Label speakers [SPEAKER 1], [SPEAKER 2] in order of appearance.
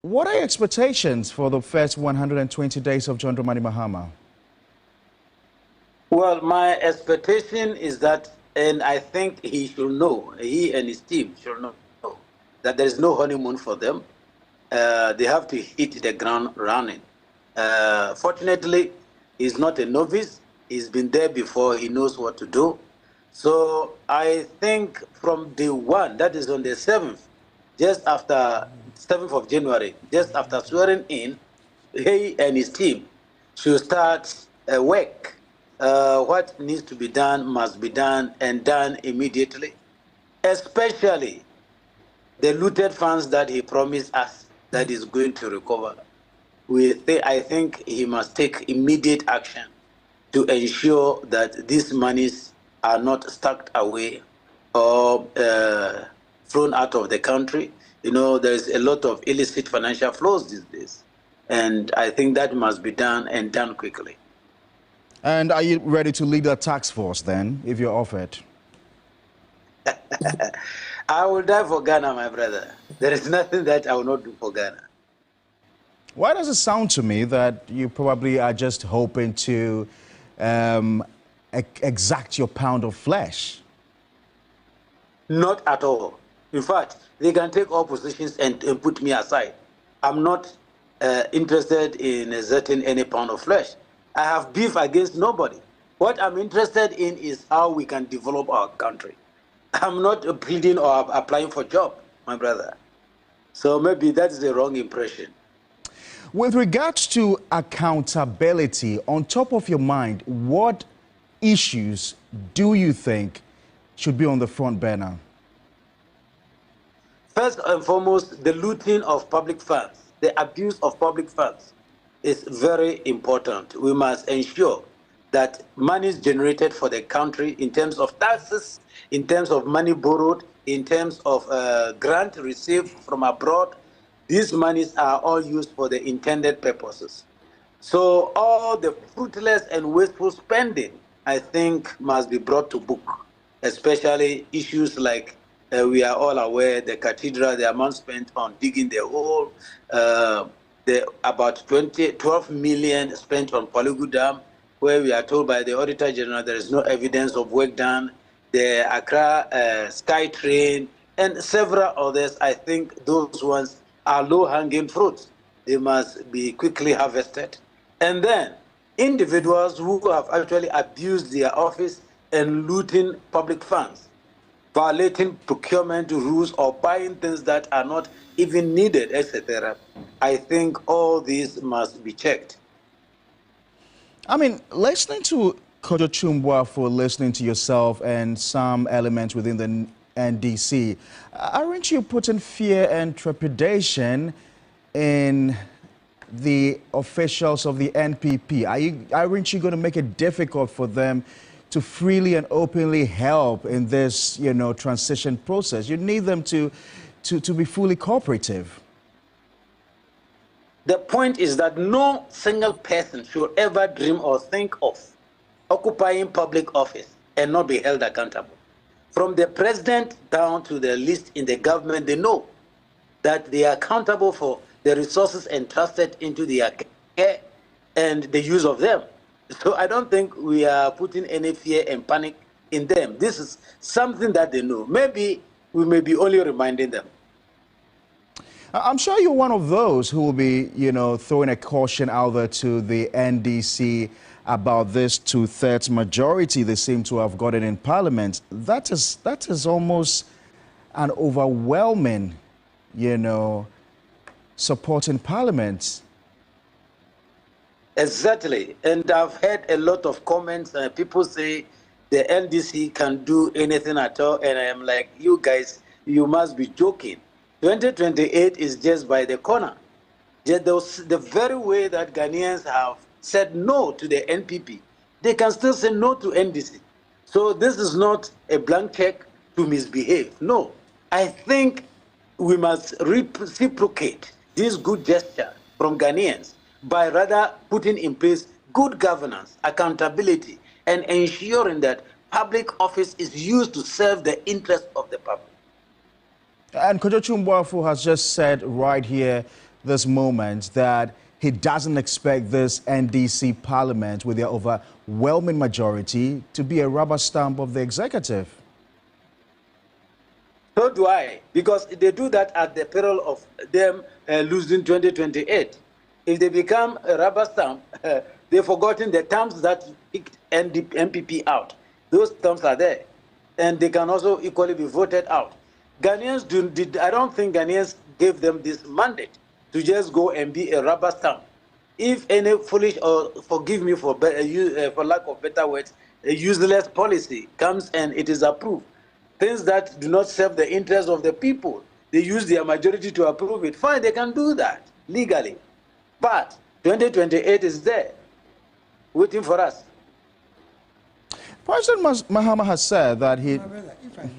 [SPEAKER 1] What are your expectations for the first 120 days of John Dramani Mahama?
[SPEAKER 2] Well, my expectation is that, and I think he should know, he and his team should know that there is no honeymoon for them. They have to hit the ground running. Fortunately, he's not a novice. He's been there before. He knows what to do. So I think from day one, that is on the 7th, just after 7th of January, just after swearing in, he and his team should start work. What needs to be done must be done, and done immediately, especially the looted funds that he promised us that he's going to recover. I think he must take immediate action to ensure that these monies are not stuck away or thrown out of the country. You know, there's a lot of illicit financial flows these days, and I think that must be done, and done quickly.
[SPEAKER 1] And are you ready to lead the task force then, if you're offered?
[SPEAKER 2] I will die for Ghana, my brother. There is nothing that I will not do for Ghana.
[SPEAKER 1] Why does it sound to me that you probably are just hoping to exact your pound of flesh?
[SPEAKER 2] Not at all. In fact, they can take all positions and put me aside. I'm not interested in exerting any pound of flesh. I have beef against nobody. What I'm interested in is how we can develop our country. I'm not pleading or applying for a job, my brother. So maybe that's the wrong impression.
[SPEAKER 1] With regards to accountability, on top of your mind, what issues do you think should be on the front burner?
[SPEAKER 2] First and foremost, the looting of public funds, the abuse of public funds is very important. We must ensure that monies generated for the country in terms of taxes, in terms of money borrowed, in terms of grant received from abroad, these monies are all used for the intended purposes. So all the fruitless and wasteful spending, I think, must be brought to book, especially issues like we are all aware, the cathedral, the amount spent on digging the hole, about 12 million spent on Polygu Dam, where we are told by the Auditor General there is no evidence of work done, the Accra Sky Train, and several others. I think those ones are low-hanging fruits. They must be quickly harvested. And then individuals who have actually abused their office and looting public funds, violating procurement rules or buying things that are not even needed, etc. I think all these must be checked.
[SPEAKER 1] I mean, listening to Kojo Chumbwa, listening to yourself and some elements within the NDC, aren't you putting fear and trepidation in the officials of the NPP? Aren't you going to make it difficult for them to freely and openly help in this, transition process? You need them to be fully cooperative.
[SPEAKER 2] The point is that no single person should ever dream or think of occupying public office and not be held accountable. From the president down to the least in the government, they know that they are accountable for the resources entrusted into their care and the use of them. So I don't think we are putting any fear and panic in them. This is something that they know. Maybe we may be only reminding them.
[SPEAKER 1] I'm sure you're one of those who will be, throwing a caution out there to the NDC about this 2/3 majority they seem to have gotten in Parliament. That is almost an overwhelming, support in Parliament.
[SPEAKER 2] Exactly. And I've heard a lot of comments. People say the NDC can do anything at all. And I am like, you guys, you must be joking. 2028 is just by the corner. The very way that Ghanaians have said no to the NPP, they can still say no to NDC. So this is not a blank check to misbehave. No. I think we must reciprocate this good gesture from Ghanaians by rather putting in place good governance, accountability, and ensuring that public office is used to serve the interest of the public.
[SPEAKER 1] And Kojo Chumbwa has just said right here this moment that he doesn't expect this NDC parliament with their overwhelming majority to be a rubber stamp of the executive?
[SPEAKER 2] So do I, because they do that at the peril of them losing 2028. If they become a rubber stamp, they've forgotten the terms that kicked the MPP out. Those terms are there, and they can also equally be voted out. Ghanaians I don't think Ghanaians gave them this mandate to just go and be a rubber stamp. If any foolish, or forgive me for lack of better words, a useless policy comes and it is approved, things that do not serve the interests of the people, they use their majority to approve it. Fine, they can do that legally. But 2028 is there, waiting for us.
[SPEAKER 1] President Mahama has said that he...
[SPEAKER 3] My brother, if I may,